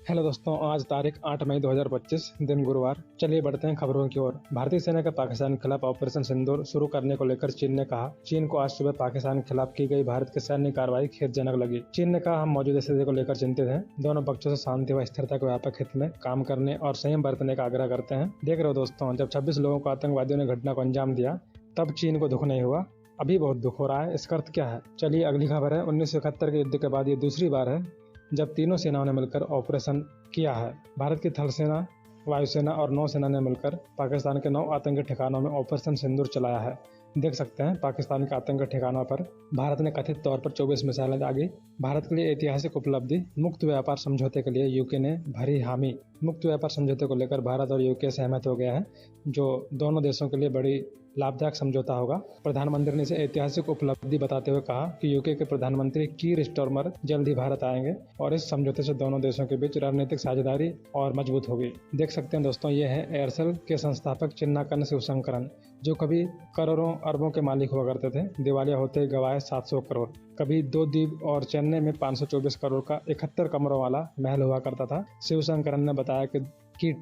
Hello दोस्तों, आज तारीख 8 मई 2025 दिन गुरुवार। चलिए बढ़ते हैं खबरों की ओर। भारतीय सेना का पाकिस्तान के खिलाफ ऑपरेशन सिंदूर शुरू करने को लेकर चीन ने कहा। चीन को आज सुबह पाकिस्तान के खिलाफ की गई भारत की सैन्य कार्रवाई खेदजनक लगी। चीन ने कहा, हम मौजूदा स्थिति को लेकर चिंतित हैं। दोनों पक्षों से शांति व स्थिरता के व्यापक हित में काम करने और संयम बरतने का आग्रह करते हैं। देख रहे हो दोस्तों, जब 26 लोगों को आतंकवादियों ने घटना को अंजाम दिया तब चीन को दुख नहीं हुआ। अभी बहुत दुख हो रहा है। इसका अर्थ क्या है? चलिए अगली खबर है। 1971 के युद्ध के बाद ये दूसरी बार है जब तीनों सेनाओं ने मिलकर ऑपरेशन किया है। भारत की थल सेना, वायुसेना और नौसेना ने मिलकर पाकिस्तान के 9 आतंकी ठिकानों में ऑपरेशन सिंदूर चलाया है। देख सकते हैं, पाकिस्तान के आतंकी ठिकानों पर भारत ने कथित तौर पर 24 मिसाइलें दागी। भारत के लिए ऐतिहासिक उपलब्धि। मुक्त व्यापार समझौते के लिए यूके ने भरी हामी। मुक्त व्यापार समझौते को लेकर भारत और यूके सहमत हो गया है, जो दोनों देशों के लिए बड़ी लाभदायक समझौता होगा। प्रधानमंत्री ने इसे ऐतिहासिक उपलब्धि बताते हुए कहा कि यूके के प्रधानमंत्री कीर स्टारमर जल्द ही भारत आएंगे और इस समझौते से दोनों देशों के बीच रणनीतिक साझेदारी और मजबूत होगी। देख सकते हैं दोस्तों, ये है एयरसेल के संस्थापक चिन्नाकर्ण शिवशंकरन, जो कभी करोड़ों अरबों के मालिक हुआ करते थे। दिवालिया होते ही गवाए 700 करोड़। कभी 2 द्वीप और चेन्नई में 524 करोड़ का 71 कमरों वाला महल हुआ करता था। शिवशंकरन ने बताया कि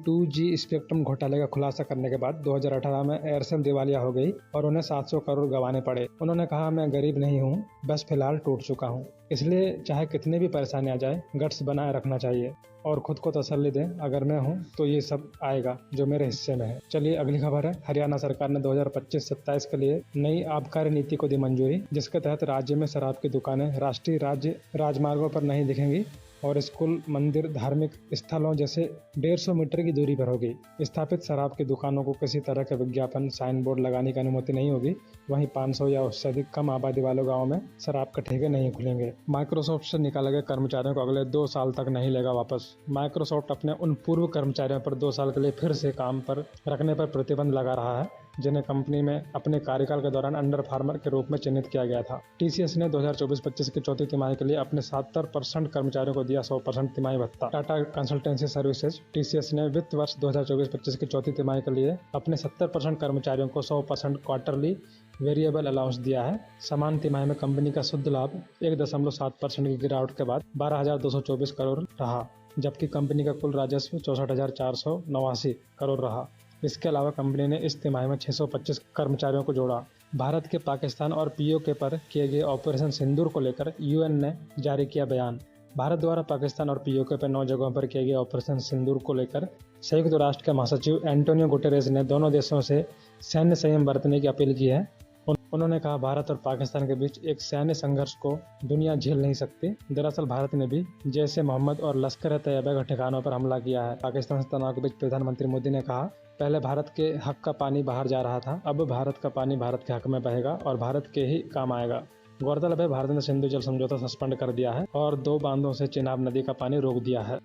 2G स्पेक्ट्रम घोटाले का खुलासा करने के बाद 2018 में एयरसेल दिवालिया हो गई और उन्हें 700 करोड़ गंवाने पड़े। उन्होंने कहा, मैं गरीब नहीं हूँ, बस फिलहाल टूट चुका हूँ। इसलिए चाहे कितनी भी परेशानी आ जाए, गट्स बनाए रखना चाहिए और खुद को तसल्ली दें, अगर मैं हूँ तो ये सब आएगा जो मेरे हिस्से में है। चलिए अगली खबर है। हरियाणा सरकार ने 2025-27 के लिए नई आबकारी नीति को दी मंजूरी, जिसके तहत राज्य में शराब की दुकानें राष्ट्रीय राज्य राजमार्गों पर नहीं दिखेंगी और स्कूल, मंदिर, धार्मिक स्थलों जैसे 150 मीटर की दूरी पर होगी। स्थापित शराब की दुकानों को किसी तरह के विज्ञापन, साइन बोर्ड लगाने की अनुमति नहीं होगी। वहीं 500 या उससे अधिक कम आबादी वाले गाँव में शराब के ठेके नहीं खुलेंगे। माइक्रोसॉफ्ट से निकाले गए कर्मचारियों को अगले 2 साल तक नहीं लेगा वापस। माइक्रोसॉफ्ट अपने उन पूर्व कर्मचारियों पर 2 साल के लिए फिर से काम पर रखने पर प्रतिबंध लगा रहा है, जिन्हें कंपनी में अपने कार्यकाल के दौरान अंडर फार्मर के रूप में चिन्हित किया गया था। टीसीएस ने 2024-25 की चौथी तिमाही के लिए अपने 70% कर्मचारियों को दिया 100% तिमाही भत्ता। टाटा कंसल्टेंसी सर्विसेज टीसीएस ने वित्त वर्ष 2024-25 की चौथी तिमाही के लिए अपने 70% कर्मचारियों को 100% क्वार्टरली वेरिएबल अलाउंस दिया है। समान तिमाही में कंपनी का शुद्ध लाभ 1.7% की गिरावट के बाद 12,224 करोड़ रहा, जबकि कंपनी का कुल राजस्व 64,489 करोड़ रहा। इसके अलावा कंपनी ने इस तिमाही में 625 कर्मचारियों को जोड़ा। भारत के पाकिस्तान और पीओके पर किए गए ऑपरेशन सिंदूर को लेकर यूएन ने जारी किया बयान। भारत द्वारा पाकिस्तान और पीओके पर 9 जगहों पर किए गए ऑपरेशन सिंदूर को लेकर संयुक्त राष्ट्र के महासचिव एंटोनियो गुटेरेस ने दोनों देशों से सैन्य संयम बरतने की अपील की है। उन्होंने कहा, भारत और पाकिस्तान के बीच एक सैन्य संघर्ष को दुनिया झेल नहीं सकती। दरअसल भारत ने भी जैश ए मोहम्मद और लश्कर-ए-तैयबा के ठिकानों पर हमला किया है। पाकिस्तान से तनाव के बीच प्रधानमंत्री मोदी ने कहा, पहले भारत के हक का पानी बाहर जा रहा था, अब भारत का पानी भारत के हक में बहेगा और भारत के ही काम आएगा। गौरतलब है, भारत ने सिंधु जल समझौता सस्पेंड कर दिया है और 2 बांधों से चिनाब नदी का पानी रोक दिया है।